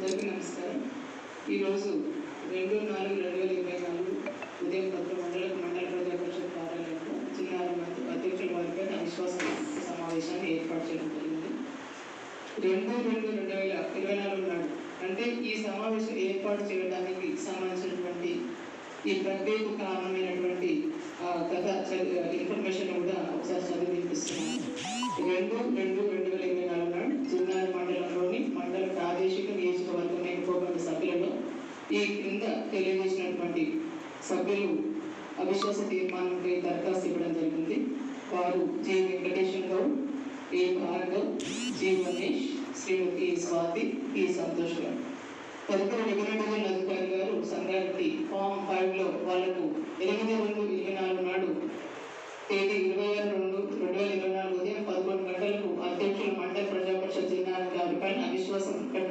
అందరికీ నమస్కారం. ఈరోజు 2/4/2024 ఉదయం 10 గంటలకు మండల ప్రజా పరిషత్ కార్యాలయంలో చిన్నారి అధ్యక్షుల వారిపై అవిశ్వాస సమావేశాన్ని ఏర్పాటు చేయడం జరిగింది. 2/2/2024 నాడు అంటే ఈ సమావేశం ఏర్పాటు చేయడానికి సంబంధించినటువంటి ఈ ప్రక్రియకు కారణమైనటువంటి కథ ఇన్ఫర్మేషన్ కూడా ఒకసారి చదివి వినిపిస్తున్నాను. 2/2/2024 నాడు చిన్నారి మండలంలోని మండల ప్రాదేశిక నియోజకవర్గం ఎన్నుకోబడిన సభ్యులలో ఈ క్రింద తెలియజేసినటువంటి సభ్యులు అవిశ్వాస తీర్మానంపై దరఖాస్తు ఇవ్వడం జరిగింది. వారు జి వెంకటేశ్వర గౌడ్, ఏ భార్గవ్, జి గణేష్, శ్రీమతి స్వాతి, ఈ సంతోష్ గారు. తదుపరి రెవెన్యూ డివిజన్ అధికారి గారు సంగారెడ్డి ఫామ్ 5లో వాళ్లకు 8/2/24 నాడు తేదీ 26/2/2024 ఉదయం 11 గంటలకు అధ్యక్షులు మండల ప్రజా పరిషత్ చిన్నారి గారి పైన అవిశ్వాసం